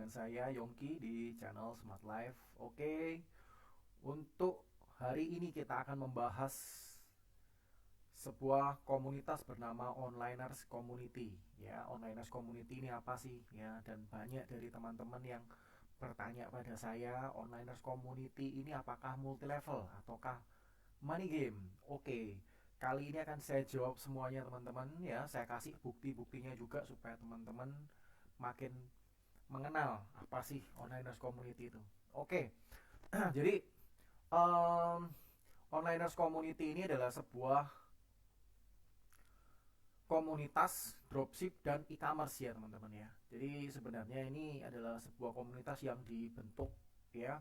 dengan saya Yongki di channel Smart Life. Oke, untuk hari ini kita akan membahas sebuah komunitas bernama Onliners Community. Ya, Onliners Community ini apa sih? Ya, dan banyak dari teman-teman yang bertanya pada saya, Onliners Community ini apakah multi level ataukah money game? Oke, kali ini akan saya jawab semuanya teman-teman ya. Saya kasih bukti-buktinya juga supaya teman-teman makin mengenal apa sih onliners community itu. Oke, jadi um, onliners community ini adalah sebuah komunitas dropship dan e-commerce ya teman-teman ya. Jadi sebenarnya ini adalah sebuah komunitas yang dibentuk ya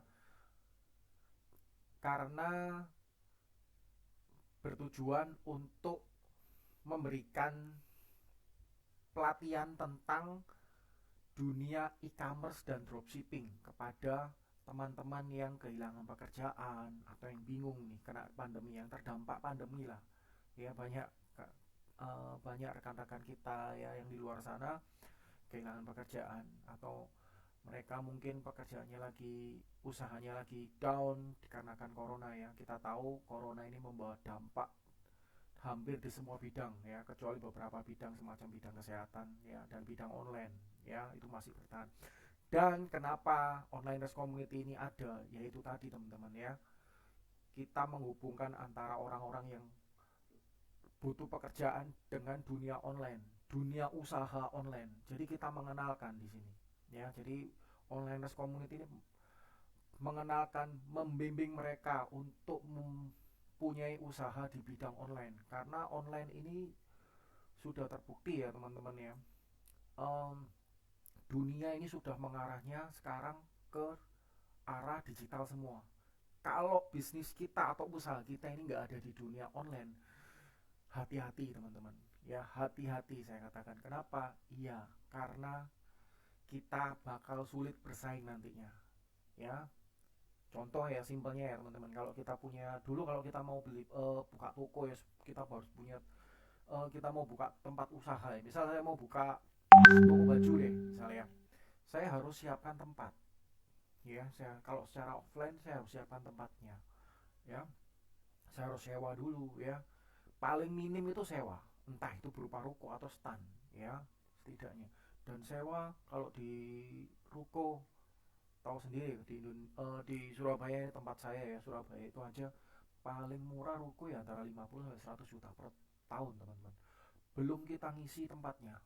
karena bertujuan untuk memberikan pelatihan tentang dunia e-commerce dan dropshipping kepada teman-teman yang kehilangan pekerjaan atau yang bingung nih kena pandemi, yang terdampak pandemi lah ya. Banyak rekan-rekan kita ya yang di luar sana kehilangan pekerjaan, atau mereka mungkin pekerjaannya lagi, usahanya lagi down dikarenakan corona ya. Kita tahu corona ini membawa dampak hampir di semua bidang ya, kecuali beberapa bidang semacam bidang kesehatan ya dan bidang online ya, itu masih bertahan. Dan kenapa onliners community ini ada, yaitu tadi teman-teman ya, kita menghubungkan antara orang-orang yang butuh pekerjaan dengan dunia online, dunia usaha online. Jadi kita mengenalkan di sini ya. Jadi onliners community ini mengenalkan, membimbing mereka untuk mempunyai usaha di bidang online, karena online ini sudah terbukti ya teman-teman ya. um, Dunia ini sudah mengarahnya sekarang ke arah digital semua. Kalau bisnis kita atau usaha kita ini nggak ada di dunia online, hati-hati teman-teman ya, hati-hati saya katakan. Kenapa? Iya, karena kita bakal sulit bersaing nantinya ya. Contoh ya, simpelnya ya teman-teman, kalau kita punya dulu, kalau kita mau beli buka toko ya, kita harus punya kita mau buka tempat usaha ya. Misal saya mau buka toko baju deh misalnya, saya harus siapkan tempat ya. Kalau secara offline saya harus siapkan tempatnya ya. Saya harus sewa dulu ya, paling minim itu sewa, entah itu berupa ruko atau stand ya, setidaknya. Dan sewa kalau di ruko, tahu sendiri di Surabaya, tempat saya ya, Surabaya itu aja paling murah ruko ya antara 50 sampai 100 juta per tahun teman-teman. Belum kita ngisi tempatnya,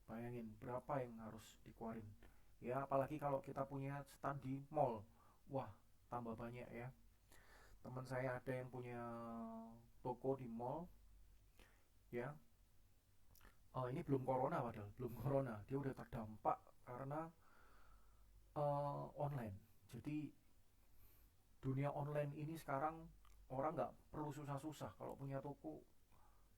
bayangin berapa yang harus dikeluarin ya. Apalagi kalau kita punya stand di mall, wah tambah banyak ya. Teman saya ada yang punya toko di mall ya. Ini belum corona, padahal belum corona dia udah terdampak karena online. Jadi dunia online ini sekarang orang nggak perlu susah-susah kalau punya toko.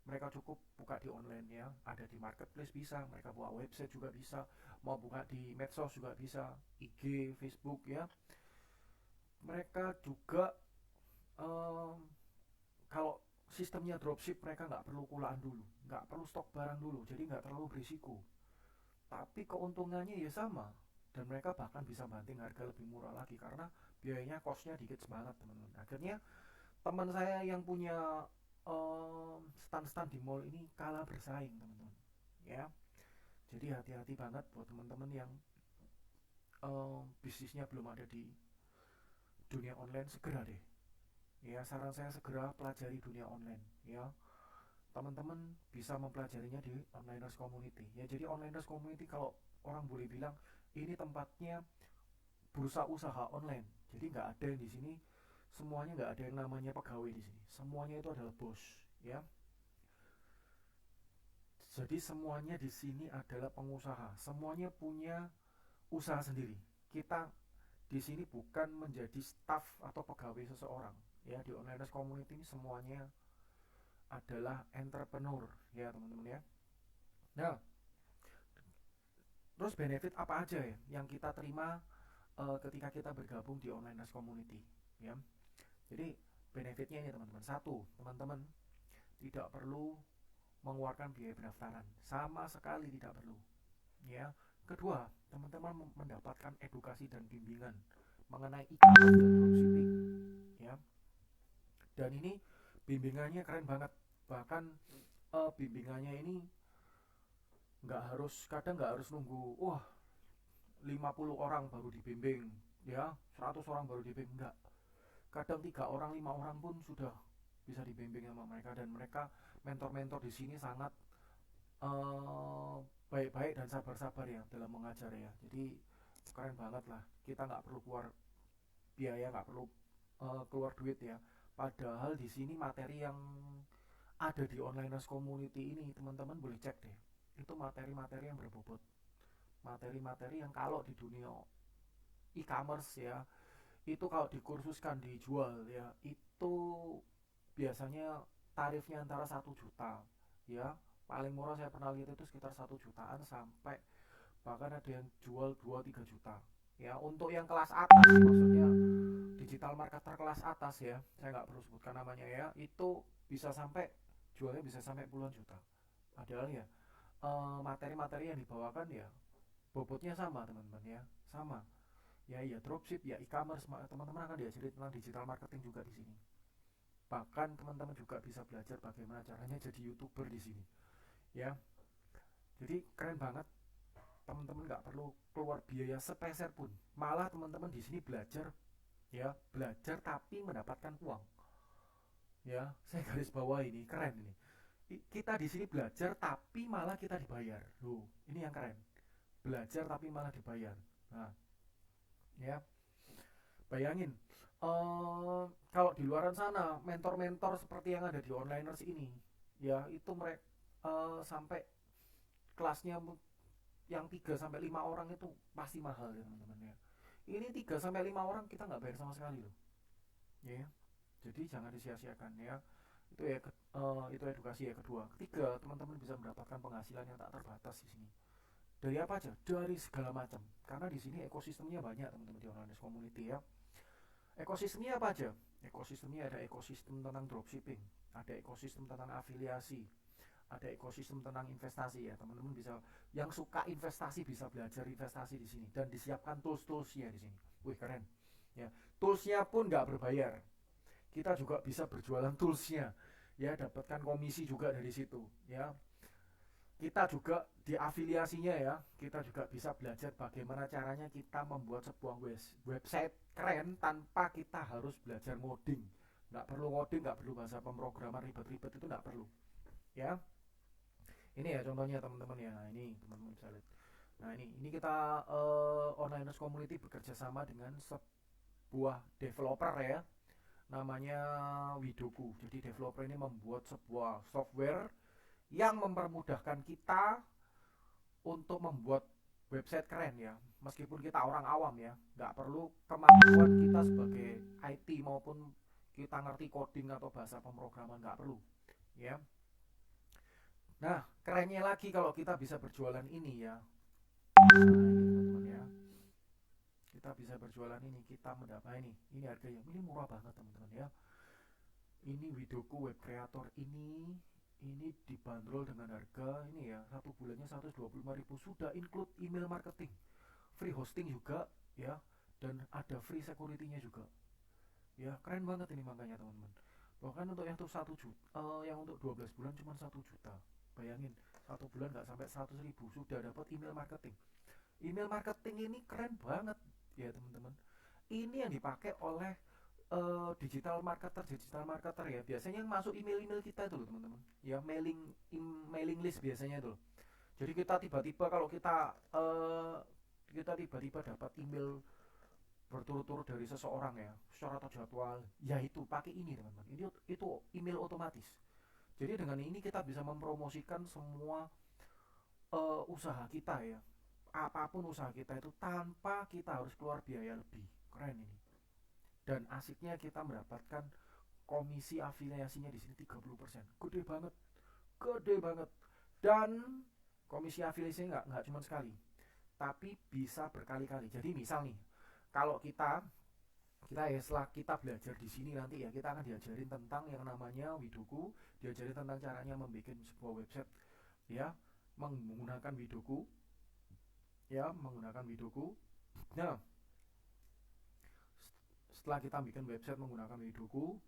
Mereka cukup buka di online ya, ada di marketplace bisa, mereka buka website juga bisa, mau buka di medsos juga bisa, IG, Facebook ya. Mereka juga um, kalau sistemnya dropship, mereka nggak perlu kulaan dulu, nggak perlu stok barang dulu, jadi nggak terlalu berisiko. Tapi keuntungannya ya sama, dan mereka bahkan bisa banting harga lebih murah lagi karena biayanya, costnya dikit banget teman-teman. Akhirnya teman saya yang punya stand-stand di mall ini kalah bersaing teman-teman ya. Jadi hati-hati banget buat teman-teman yang bisnisnya belum ada di dunia online, segera deh ya. Saran saya, segera pelajari dunia online ya. Teman-teman bisa mempelajarinya di onliners community ya. Jadi onliners community, kalau orang boleh bilang, ini tempatnya bursa usaha online. Jadi nggak ada yang di sini, semuanya nggak ada yang namanya pegawai di sini, semuanya itu adalah bos ya. Jadi semuanya di sini adalah pengusaha, semuanya punya usaha sendiri. Kita di sini bukan menjadi staff atau pegawai seseorang ya. Di onliners community ini semuanya adalah entrepreneur ya teman-teman ya. Nah, terus benefit apa aja ya yang kita terima ketika kita bergabung di onliners community ya. Jadi benefitnya ini teman-teman, satu, teman-teman tidak perlu mengeluarkan biaya pendaftaran, sama sekali tidak perlu ya. Kedua, teman-teman mendapatkan edukasi dan bimbingan mengenai e-commerce dan dropshipping, ya. Dan ini bimbingannya keren banget. Bahkan bimbingannya ini kadang nggak harus nunggu, wah, 50 orang baru dibimbing, ya, 100 orang baru dibimbing, enggak. Kadang 3 orang, 5 orang pun sudah bisa dibimbing sama mereka, dan mereka mentor-mentor di sini sangat eh, baik-baik dan sabar-sabar ya dalam mengajar ya. Jadi keren banget lah. Kita nggak perlu keluar biaya, nggak perlu keluar duit ya. Padahal di sini materi yang ada di onliners community ini, teman-teman boleh cek deh. Itu materi-materi yang berbobot. Materi-materi yang kalau di dunia e-commerce ya, itu kalau dikursuskan dijual ya, itu biasanya tarifnya antara 1 juta ya. Paling murah saya pernah lihat itu sekitar 1 jutaan, sampai bahkan ada yang jual 2-3 juta ya, untuk yang kelas atas, maksudnya digital marketer kelas atas ya, saya nggak perlu sebutkan namanya ya, itu bisa sampai jualnya bisa sampai puluhan juta. Padahal ya materi-materi yang dibawakan ya bobotnya sama teman-teman ya, sama ya. Ya dropship ya e-commerce, teman-teman akan diajari tentang digital marketing juga di sini. Bahkan teman-teman juga bisa belajar bagaimana caranya jadi youtuber di sini ya. Jadi keren banget, teman-teman nggak perlu keluar biaya sepeser pun. Malah teman-teman di sini belajar ya, belajar tapi mendapatkan uang ya. Saya garis bawah ini, keren ini. Kita di sini belajar tapi malah kita dibayar loh, ini yang keren. Belajar tapi malah dibayar. Nah ya, bayangin kalau di luaran sana mentor-mentor seperti yang ada di onliners ini ya, itu mereka sampai kelasnya yang 3 sampai 5 orang itu pasti mahal ya teman-teman ya. Ini 3 sampai 5 orang kita nggak bayar sama sekali loh. Ya. Jadi jangan disia-siakan ya. Itu ya itu edukasi ya. Kedua, ketiga, teman-teman bisa mendapatkan penghasilan yang tak terbatas di sini. Dari apa aja? Dari segala macam. Karena di sini ekosistemnya banyak teman-teman di online community ya. Ekosistemnya apa aja? Ekosistemnya ada ekosistem tentang dropshipping, ada ekosistem tentang afiliasi, ada ekosistem tentang investasi ya. Teman-teman bisa, yang suka investasi bisa belajar investasi di sini, dan disiapkan tools-toolsnya di sini. Wih keren ya. Toolsnya pun nggak berbayar, kita juga bisa berjualan toolsnya ya, dapatkan komisi juga dari situ ya. Kita juga di afiliasinya ya, kita juga bisa belajar bagaimana caranya kita membuat sebuah website keren tanpa kita harus belajar ngoding. Nggak perlu ngoding, nggak perlu bahasa pemrograman ribet-ribet, itu nggak perlu ya. Ini ya contohnya teman-teman ya. Nah, ini teman-teman bisa lihat. Nah ini kita onliners community bekerja sama dengan sebuah developer ya, namanya Widoku. Jadi developer ini membuat sebuah software yang mempermudahkan kita untuk membuat website keren ya. Meskipun kita orang awam ya, nggak perlu kemampuan kita sebagai IT maupun kita ngerti coding atau bahasa pemrograman, nggak perlu ya. Nah kerennya lagi kalau kita bisa berjualan ini ya. Nah ini teman-teman ya, kita bisa berjualan ini, kita mendapat ini harganya ini murah banget teman-teman ya. Ini Widoku web creator ini dibanderol dengan harga ini ya, 1 bulannya 125.000, sudah include email marketing, free hosting juga ya, dan ada free security-nya juga ya. Keren banget ini makanya teman-teman. Bahkan untuk yang tuh 1 juta, yang untuk 12 bulan cuma 1 juta. Bayangin 1 bulan nggak sampai 100.000 sudah dapat email marketing. Email marketing ini keren banget ya teman-teman. Ini yang dipakai oleh digital marketer ya, biasanya yang masuk email-email kita itu loh teman-teman ya, mailing list biasanya itu loh. Jadi kita tiba-tiba kalau kita tiba-tiba dapat email berturut-turut dari seseorang ya, secara terjadwal ya, itu pakai ini teman-teman. Itu email otomatis. Jadi dengan ini kita bisa mempromosikan semua usaha kita ya, apapun usaha kita itu tanpa kita harus keluar biaya lebih. Keren ini. Dan asiknya kita mendapatkan komisi afiliasinya di sini 30%. Gede banget. Gede banget. Dan komisi afiliasinya nggak cuma sekali, tapi bisa berkali-kali. Jadi misal nih, kalau kita ya, setelah kita belajar di sini nanti ya, kita akan diajarin tentang yang namanya Widoku, diajarin tentang caranya membuat sebuah website ya, menggunakan Widoku. ya, menggunakan Widoku. Nah, setelah kita bikin website menggunakan Widoku,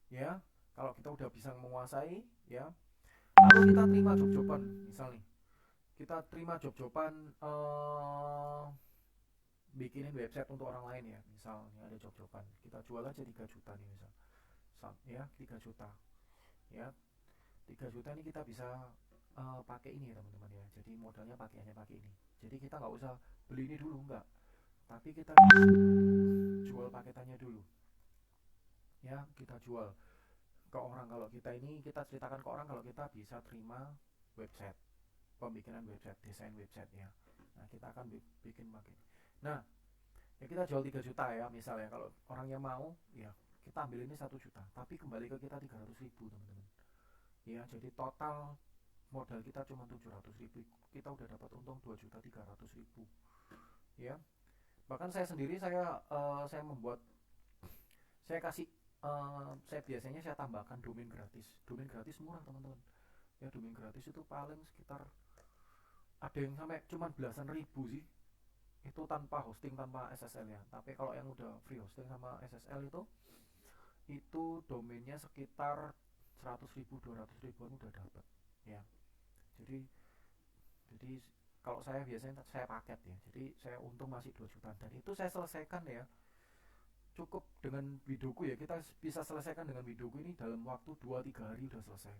ya, kalau kita udah bisa menguasai, ya, lalu kita terima job-joban. Misal nih, kita terima job-joban, bikinin website untuk orang lain, ya, misal nih ada job-joban, kita jual aja 3 juta nih misal, ya, 3 juta, ya, 3 juta ini kita bisa pakai ini ya teman-teman, ya, jadi modalnya pakaiannya pakai ini, jadi kita nggak usah beli ini dulu, nggak, tapi kita jual paketannya dulu, ya, kita jual ke orang. Kalau kita ini, kita ceritakan ke orang kalau kita bisa terima website, pembikinan website, desain website, ya, nah kita akan bikin pakai, nah, ya, kita jual 3 juta ya misalnya, kalau orangnya mau, ya, kita ambil ini 1 juta, tapi kembali ke kita 300 ribu teman-teman, ya, jadi total modal kita cuma 700 ribu, kita udah dapat untung 2.300.000, ya. Bahkan saya sendiri, saya membuat, saya kasih, saya biasanya saya tambahkan domain gratis. Domain gratis murah teman-teman, ya, domain gratis itu paling sekitar, ada yang sampai cuma belasan ribu sih, itu tanpa hosting, tanpa SSL, ya. Tapi kalau yang udah free hosting sama SSL itu domainnya sekitar 100 ribu, 200 ribuan udah dapat, ya. Jadi jadi kalau saya biasanya saya paket, ya, jadi saya untung masih 2 juta, dan itu saya selesaikan, ya, cukup dengan Widoku, ya, kita bisa selesaikan dengan Widoku ini dalam waktu 2-3 hari udah selesai.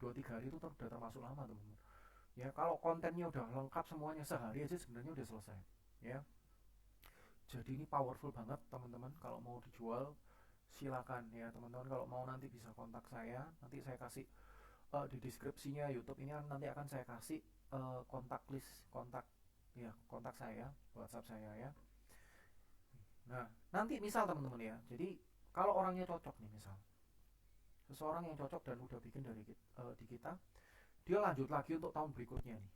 2-3 hari itu udah termasuk lama teman-teman, ya, kalau kontennya udah lengkap semuanya, sehari aja sebenarnya udah selesai, ya. Jadi ini powerful banget teman-teman, kalau mau dijual silakan, ya, teman-teman, kalau mau nanti bisa kontak saya, nanti saya kasih, di deskripsinya YouTube ini nanti akan saya kasih, kontak list, kontak, ya, kontak saya, WhatsApp saya, ya. Nah, nanti misal teman-teman, ya, jadi kalau orangnya cocok nih, misal seseorang yang cocok dan udah bikin dari di kita, dia lanjut lagi untuk tahun berikutnya nih.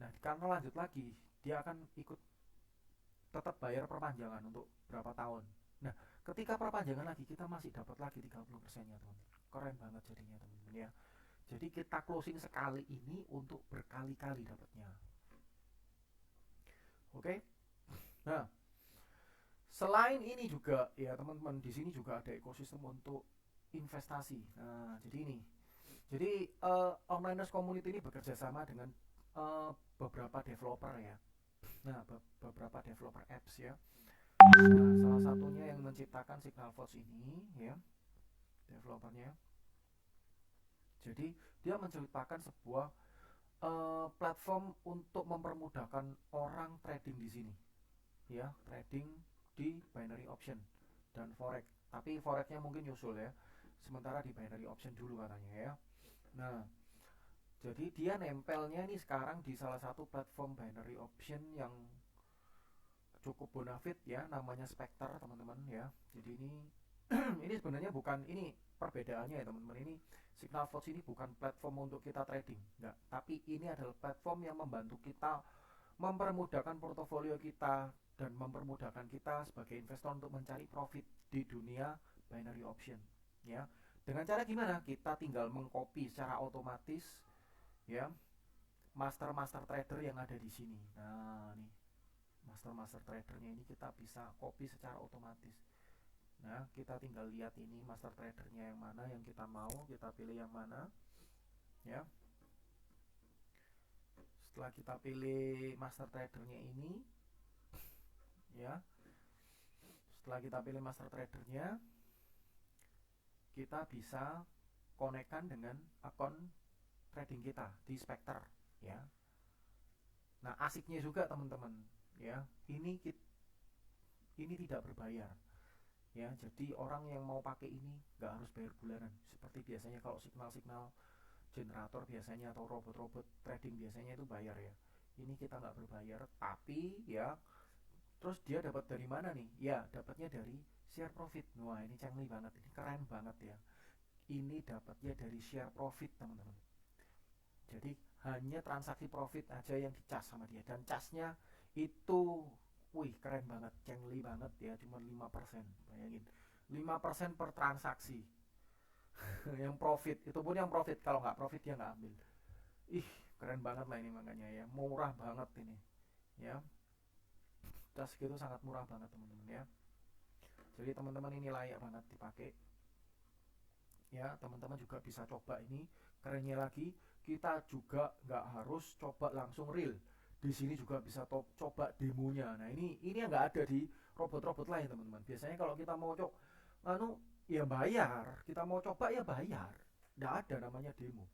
Nah, karena lanjut lagi, dia akan ikut tetap bayar perpanjangan untuk berapa tahun. Nah, ketika perpanjangan lagi, kita masih dapat lagi 30%-nya teman-teman. Keren banget jadinya teman-teman, ya. Jadi kita closing sekali ini untuk berkali-kali dapatnya. Oke. Nah, selain ini juga, ya, teman-teman, di sini juga ada ekosistem untuk investasi. Nah, jadi ini. Jadi, Onliners Community ini bekerja sama dengan, beberapa developer, ya. Nah, beberapa developer apps, ya. Nah, salah satunya yang menciptakan Signal Force ini, ya, developernya. Jadi dia menciptakan sebuah, platform untuk mempermudahkan orang trading di sini, ya, trading di binary option dan forex. Tapi forexnya mungkin nyusul, ya. Sementara di binary option dulu katanya, ya. Nah, jadi dia nempelnya ini sekarang di salah satu platform binary option yang cukup bonafit, ya, namanya Spectre teman-teman, ya. Jadi ini ini sebenarnya bukan, ini perbedaannya, ya, teman-teman, ini Signal Force ini bukan platform untuk kita trading, enggak, tapi ini adalah platform yang membantu kita, mempermudahkan portofolio kita, dan mempermudahkan kita sebagai investor untuk mencari profit di dunia binary option, ya. Dengan cara gimana? Kita tinggal mengcopy secara otomatis, ya, master trader yang ada di sini. Nah, nih, master tradernya ini kita bisa copy secara otomatis. Nah, kita tinggal lihat ini master tradernya yang mana yang kita mau, kita pilih yang mana, ya. Setelah kita pilih master tradernya ini, ya, setelah kita pilih master tradernya, kita bisa konekkan dengan akun trading kita di Spectre, ya. Nah, asiknya juga teman-teman, ya, ini tidak berbayar, ya, jadi orang yang mau pakai ini nggak harus bayar bulanan seperti biasanya kalau signal generator biasanya, atau robot-robot trading biasanya itu bayar, ya. Ini kita nggak berbayar, tapi, ya, terus dia dapat dari mana nih? Ya, dapatnya dari share profit. Wah, ini canggih banget, ini keren banget, ya. Ini dapatnya dari share profit teman-teman, jadi hanya transaksi profit aja yang dicas sama dia, dan casnya itu, wih, keren banget, cengli banget, ya, cuma 5%, bayangin, 5% per transaksi. Yang profit, itu pun yang profit, kalau nggak profit dia nggak ambil. Ih, keren banget lah ini, makanya, ya, murah banget ini, ya. Tas gitu sangat murah banget teman-teman ya. Jadi teman-teman ini layak banget dipakai ya. Teman-teman juga bisa coba ini. Kerennya lagi, kita juga nggak harus coba langsung real. Di sini juga bisa coba demonya. Nah ini yang nggak ada di robot-robot lain teman-teman. Biasanya kalau kita mau coba anu ya bayar, kita mau coba ya bayar. Nggak ada namanya demo.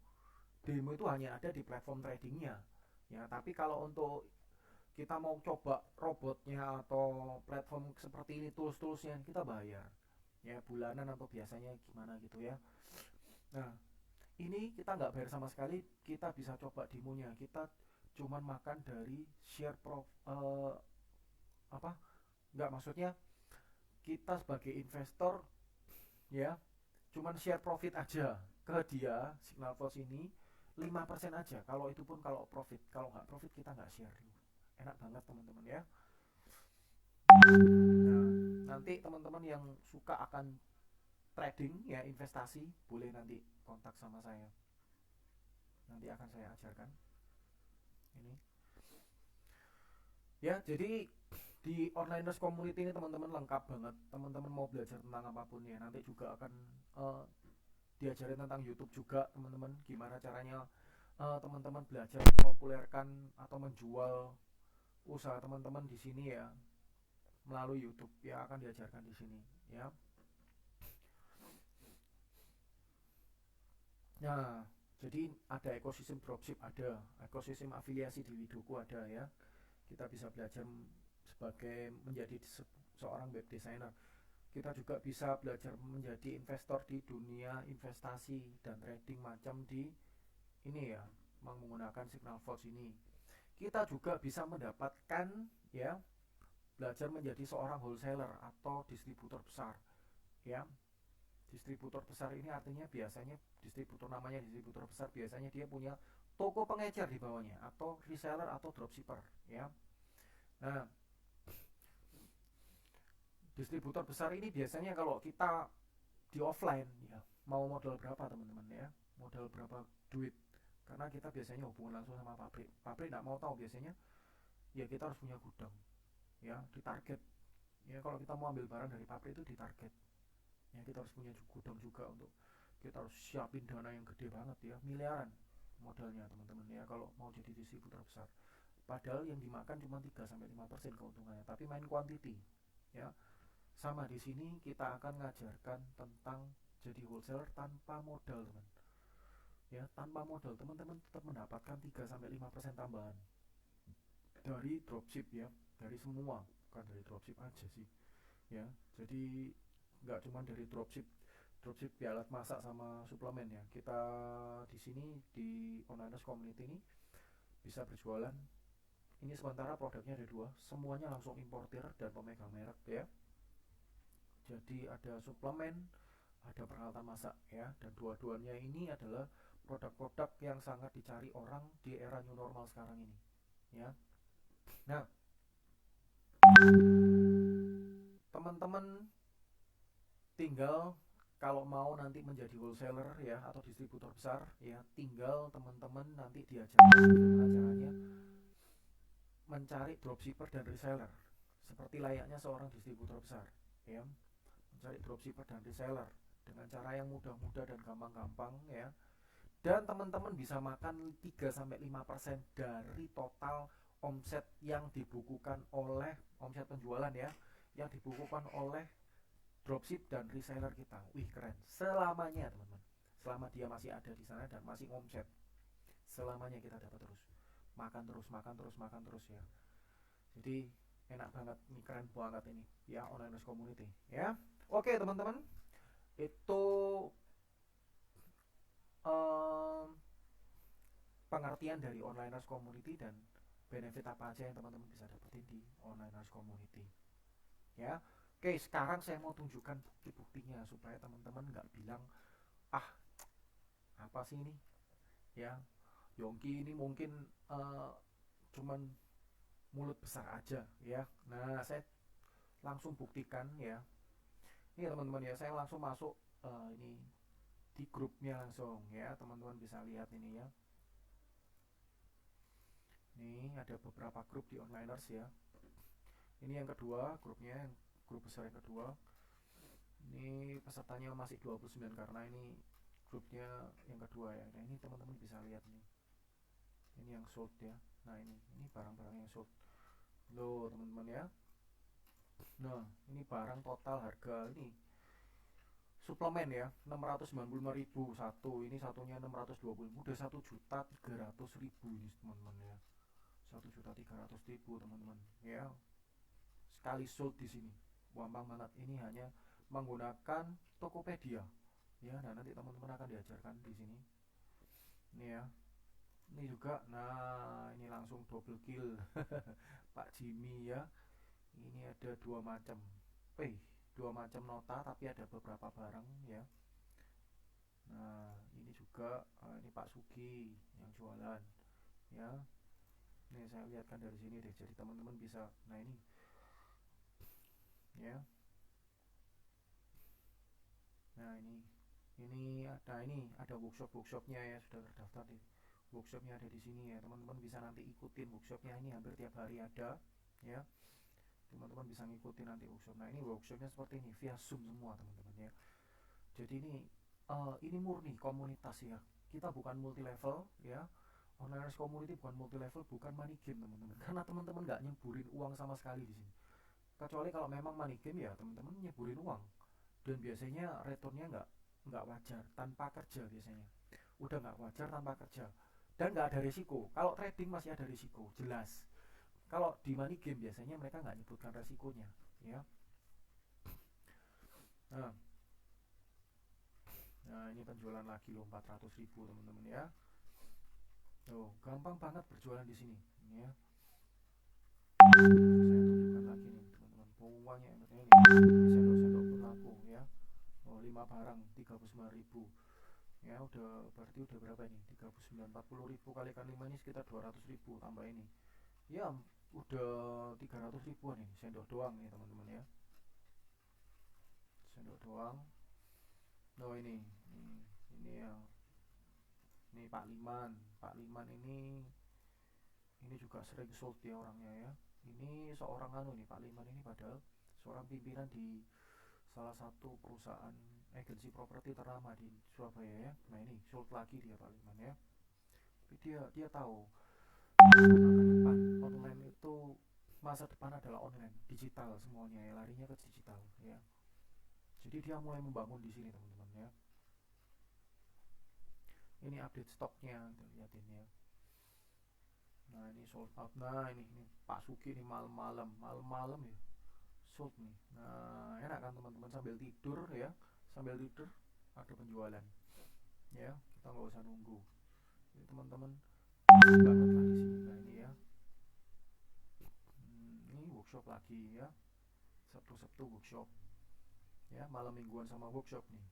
Demo itu hanya ada di platform tradingnya ya. Tapi kalau untuk kita mau coba robotnya atau platform seperti ini, tools-toolsnya, kita bayar ya, bulanan atau biasanya gimana gitu ya. Nah ini kita nggak bayar sama sekali, kita bisa coba demonya. Kita cuman makan dari share apa, nggak, maksudnya kita sebagai investor ya cuman share profit aja ke dia Signal Force ini 5% aja, kalau itu pun kalau profit. Kalau nggak profit kita nggak share. Enak banget teman-teman ya. Nah nanti teman-teman yang suka akan trading ya, investasi, boleh nanti kontak sama saya, nanti akan saya ajarkan ini ya. Jadi di onliners community ini teman-teman lengkap banget. Teman-teman mau belajar tentang apapun ya, nanti juga akan uh, diajarin tentang YouTube juga teman-teman, gimana caranya teman-teman belajar mempopulerkan atau menjual usaha teman-teman di sini ya, melalui YouTube ya, akan diajarkan di sini ya. Nah jadi ada ekosistem dropship, ada ekosistem afiliasi di Widoku ada ya. Kita bisa belajar sebagai menjadi seorang web designer. Kita juga bisa belajar menjadi investor di dunia investasi dan trading macam di ini ya, menggunakan Signal Force ini. Kita juga bisa mendapatkan ya, belajar menjadi seorang wholesaler atau distributor besar ya. Distributor besar ini artinya biasanya distributor, namanya distributor besar, biasanya dia punya toko pengecer di bawahnya, atau reseller atau dropshipper ya. Nah distributor besar ini biasanya kalau kita di offline ya, mau modal berapa teman-teman ya, modal berapa duit, karena kita biasanya hubungan langsung sama pabrik. Pabrik nggak mau tahu biasanya ya, kita harus punya gudang ya, ditarget ya. Kalau kita mau ambil barang dari pabrik itu ditarget ya, kita harus punya gudang juga. Untuk kita harus siapin dana yang gede banget ya, miliaran modalnya teman-teman ya, kalau mau jadi distributor besar. Padahal yang dimakan cuma 3-5% keuntungannya, tapi main quantity ya. Sama di sini kita akan ngajarkan tentang jadi wholesaler tanpa modal teman ya. Tanpa modal teman-teman tetap mendapatkan 3-5% tambahan dari dropship ya, dari semua, bukan dari dropship aja sih ya. Jadi nggak cuma dari dropship, dropship di alat masak sama suplemen ya. Kita di sini di online community ini bisa berjualan ini. Sementara produknya ada dua, semuanya langsung importir dan pemegang merek ya. Jadi ada suplemen, ada peralatan masak ya, dan dua-duanya ini adalah produk-produk yang sangat dicari orang di era new normal sekarang ini ya. Nah teman-teman tinggal kalau mau nanti menjadi wholesaler ya atau distributor besar ya, tinggal teman-teman nanti diajarkan bagaimana caranya mencari dropshipper dan reseller seperti layaknya seorang distributor besar ya. Mencari dropshipper dan reseller dengan cara yang mudah-mudah dan gampang-gampang ya. Dan teman-teman bisa makan 3-5% dari total omset yang dibukukan oleh omset penjualan ya, yang dibukukan oleh dropship dan reseller kita. Wih keren, selamanya teman-teman, selama dia masih ada di sana dan masih omset, selamanya kita dapat terus, makan terus, makan terus, makan terus ya. Jadi enak banget, ini keren banget ini ya, online community ya. Oke teman-teman, itu um, pengertian dari online community dan benefit apa aja yang teman-teman bisa dapetin di online community ya. Oke, sekarang saya mau tunjukkan bukti-buktinya supaya teman-teman nggak bilang ah apa sih ini ya, Yongki ini mungkin uh, cuman mulut besar aja ya. Nah saya langsung buktikan ya. Ini teman-teman ya, saya langsung masuk ini di grupnya langsung ya, teman-teman bisa lihat ini ya. Nih ada beberapa grup di onliners ya. Ini yang kedua grupnya, yang grup besar yang kedua. Ini pesertanya masih 29 karena ini grupnya yang kedua ya. Nah ini teman-teman bisa lihat nih. Ini yang sold ya. Nah ini barang-barang yang sold. Loh teman-teman ya. Nah ini barang total harga ini suplemen ya 695.000 satu, ini satunya 620, udah 1.300.000 ini teman-teman ya. 1.300.000 teman-teman ya, sekali sold di sini. Gampang banget, ini hanya menggunakan Tokopedia ya. Nah nanti teman-teman akan diajarkan di sini ini ya. Ini juga, nah ini langsung double kill Pak Jimmy ya. Ini ada dua macam nota tapi ada beberapa barang ya. Nah ini juga ini Pak Sugi yang jualan ya. Ini saya lihatkan dari sini deh, jadi teman-teman bisa. Nah ini ya. Nah ini ada workshopnya ya, sudah terdaftar di workshopnya, ada di sini ya. Teman-teman bisa nanti ikutin workshopnya, ini hampir tiap hari ada ya. Teman-teman bisa ngikutin nanti workshop. Nah ini workshopnya seperti ini via Zoom semua teman-teman ya. Jadi ini murni komunitas ya. Kita bukan multi level ya. Online community bukan multi level, bukan money game teman-teman. Karena teman-teman nggak nyeburin uang sama sekali di sini. Kecuali kalau memang money game ya teman-teman nyeburin uang. Dan biasanya returnnya nggak wajar tanpa kerja biasanya. Udah nggak wajar tanpa kerja. Dan nggak ada risiko. Kalau trading masih ada risiko, jelas. Kalau di money game biasanya mereka nggak nyebutkan resikonya ya. Nah, nah ini penjualan lagi loh 400.000 teman-teman ya. Tuh, gampang banget berjualan di sini. Ini ya. Saya tunjukkan lagi nih teman-teman. Uangnya ini sendok-sendok pun laku ya. Oh, 5 barang 39.000. Ya, berarti udah berapa ini? 39, 40.000 kalikan 5 ini sekitar 200.000 tambah ini. Ya, udah 300 ribuan ini sendok doang nih teman-teman ya. Sendok doang. Oh ini ya. Ini Pak Liman ini juga sering sold ya orangnya ya. Ini seorang nih Pak Liman ini, padahal seorang pimpinan di salah satu perusahaan agensi properti ternama di Surabaya ya. Nah ini sold lagi dia Pak Liman ya. Tapi dia tahu online itu, masa depan adalah online, digital semuanya ya, larinya ke digital ya. Jadi dia mulai membangun di sini teman-teman ya. Ini update stoknya, lihatin ya. Nah ini sold out. Nah ini Pak Suki ini malam-malam ya sold nih. Nah enak kan teman-teman, sambil tidur ada penjualan ya, kita nggak usah nunggu. Jadi teman-teman banget lah di sini. Nah ini ya. Ini workshop lagi ya, Sabtu workshop ya, malam mingguan sama workshop nih.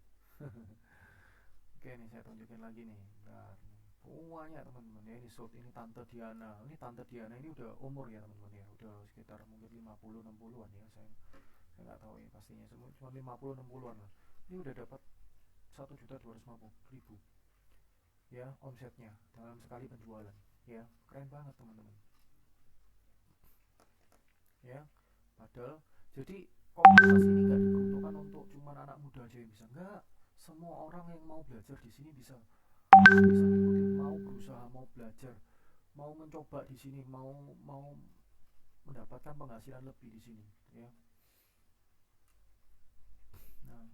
Oke nih saya tunjukin lagi nih. Nah banyak teman-teman ya, ini sold. Ini Tante Diana ini udah umur ya teman-teman ya, udah sekitar mungkin 50 60-an ya. Saya nggak tahu ya pastinya, cuma 50 60-an lah. Ini udah dapat 1.250.000 ya omsetnya dalam sekali penjualan ya. Keren banget teman-teman ya. Padahal jadi komunitas ini nggak diperuntukkan untuk cuman anak muda aja yang bisa, nggak. Semua orang yang mau belajar di sini bisa ngikutin, mau berusaha, mau belajar, mau mencoba di sini, mau mau mendapatkan penghasilan lebih di sini ya. Nah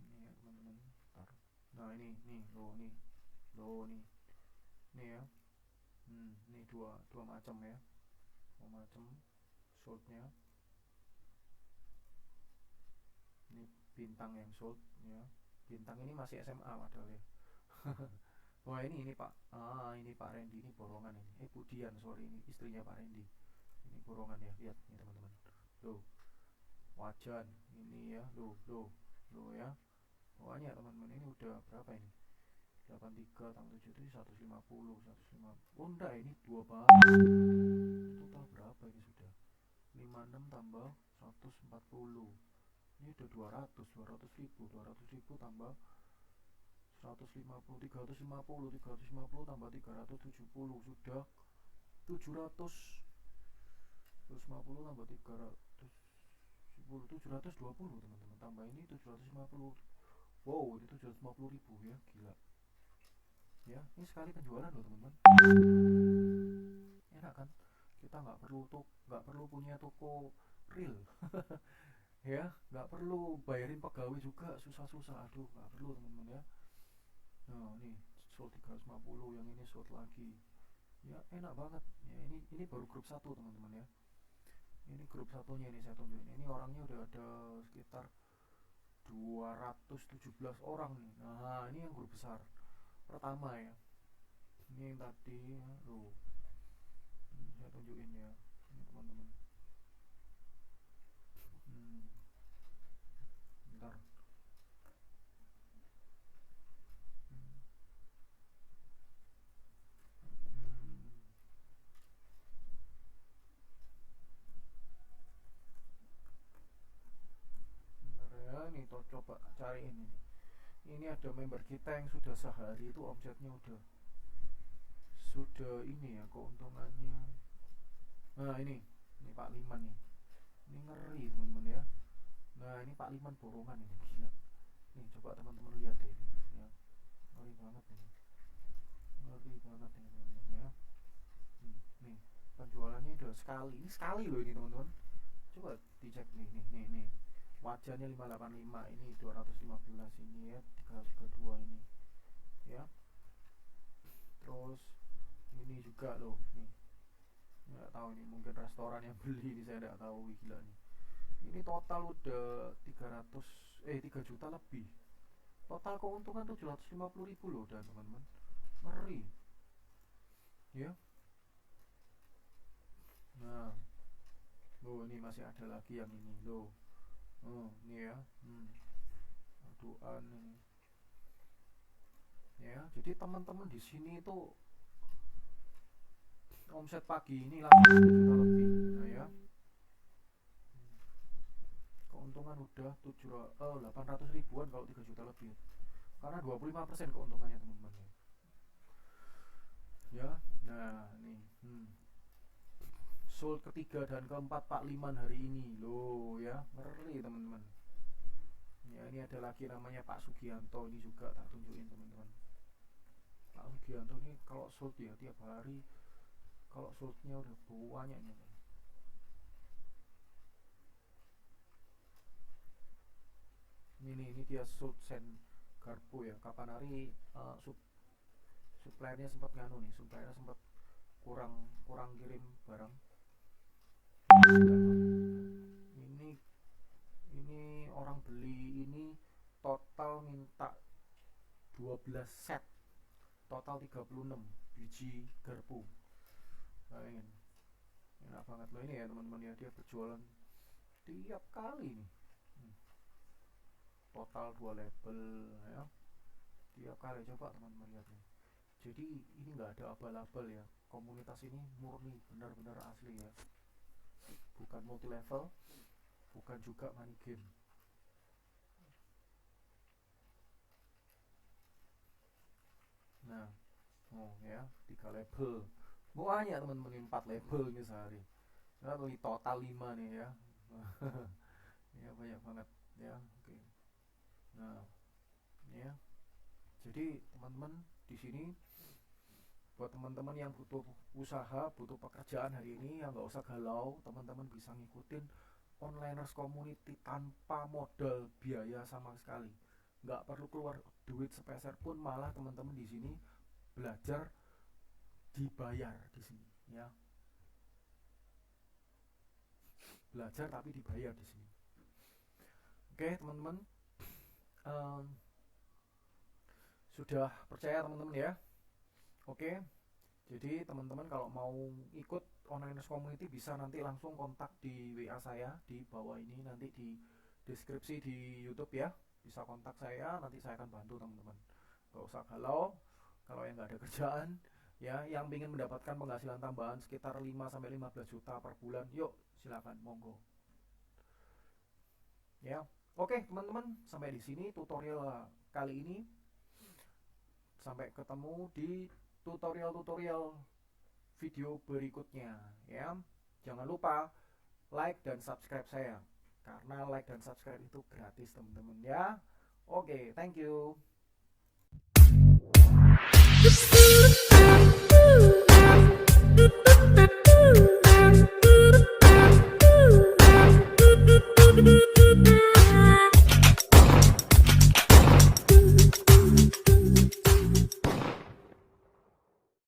ini ya teman-teman. Nah ini nih loh nih ya. Ini dua dua macam ya, dua macam soldnya. Ini bintang yang sold ya. Bintang ini masih SMA padahal ya. Wah ini Pak, ini Pak Randy, ini borongan ini. Bu Dian, sorry, ini istrinya Pak Randy. Ini borongan ya, lihat nih teman-teman. Loh, wajan ini ya, loh ya. Pokoknya teman-teman ini udah berapa ini? 83 tambah 7 itu 150, 150. Oh enggak, ini dua barang. Total berapa ini sudah? 56 tambah 140. Ini udah 200 ribu tambah 150, 350 tambah 370 sudah 700 150 tambah 310 720 teman-teman, tambah ini 750. Wow, ini 750.000 ya, gila. Ya, ini sekali penjualan loh teman-teman. Enak kan? Kita nggak perlu punya toko real. Ya, nggak perlu bayarin pegawai juga susah-susah. Aduh, nggak perlu teman-teman ya. Nah, nih sold 350, yang ini sold lagi. Ya, enak banget. Ya, ini baru grup satu teman-teman ya. Ini grup satunya, ini saya tunjukin. Ini orangnya udah ada sekitar 217 orang nih. Nah, ini yang grup besar pertama ya. Ini yang tadi loh. Saya tunjukin ya. Ini teman-teman. Hmm, bentar. Hmm, hmm, bentar ya. Nih coba cari ini. Ini ada member kita yang sudah sehari itu omsetnya sudah ini ya, keuntungannya. Nah, ini Pak Liman nih. Ini ngeri teman-teman ya. Nah, ini Pak Liman borongan ini, gila. Nih coba teman-teman lihat deh ini ya. Ngeri banget ini. Ngeri banget ini teman-teman ya. Nih, penjualannya udah sekali. Ini sekali loh ini teman-teman. Coba dicek nih. Wajahnya 585, ini 215 ini ya, 332 ini. Ya. Terus ini juga loh nih. Nggak tahu ini, mungkin restoran yang beli ini, saya nggak tahu. Gila nih. Ini total udah 3 juta lebih. Total keuntungan 750.000 loh udah teman-teman. Ngeri. Ya. Nah, loh ini masih ada lagi yang ini loh. Oh, ini ya. Aduan ini. Ya, jadi teman-teman di sini itu omset pagi ini langsung 1 juta lebih. Nah ya, keuntungan udah 800 ribuan kalau 3 juta lebih. Karena 25% keuntungannya teman-teman. Ya, nah nih. Sold ketiga dan keempat Pak Liman hari ini loh ya, ngeri teman-teman. Ya, ini ada lagi namanya Pak Sugianto, ini juga tak tunjukin teman-teman. Pak Sugianto ini kalau sold ya tiap hari, kalau soldnya udah banyak nih. Ini dia sold sen garpu ya. Kapan hari suppliernya sempat nganu nih, suppliernya sempat kurang kurang kirim barang. Ini ini orang beli ini total minta 12 set, total 36 biji garpu. Bayangin, enak banget loh ini ya teman-teman ya, dia berjualan tiap kali nih. Total 2 label ya, tiap kali. Coba teman-teman lihat nih. Jadi ini nggak ada abal-abal ya, komunitas ini murni benar-benar asli ya, bukan multi level, bukan juga money game. Nah, oh ya, 3 label banyak teman-teman, 4 label ini sehari. Nah, beli total 5 nih ya. Ya banyak banget ya. Oke. Nah, ya. Jadi teman-teman di sini, buat teman-teman yang butuh usaha, butuh pekerjaan hari ini, yang nggak usah galau, teman-teman bisa ngikutin onliners community tanpa modal biaya sama sekali. Nggak perlu keluar duit sepeser pun, malah teman-teman di sini belajar dibayar di sini ya. Belajar tapi dibayar di sini. Oke teman-teman, um, sudah percaya teman-teman ya. Oke, jadi teman-teman kalau mau ikut online community bisa nanti langsung kontak di WA saya di bawah ini, nanti di deskripsi di YouTube ya. Bisa kontak saya, nanti saya akan bantu teman-teman. Gak usah galau kalau yang nggak ada kerjaan ya, yang ingin mendapatkan penghasilan tambahan sekitar 5 sampai 15 juta per bulan, yuk silakan monggo. Ya. Oke, teman-teman, sampai di sini tutorial kali ini. Sampai ketemu di tutorial-tutorial video berikutnya ya. Jangan lupa like dan subscribe saya, karena like dan subscribe itu gratis teman-teman ya. Oke, thank you.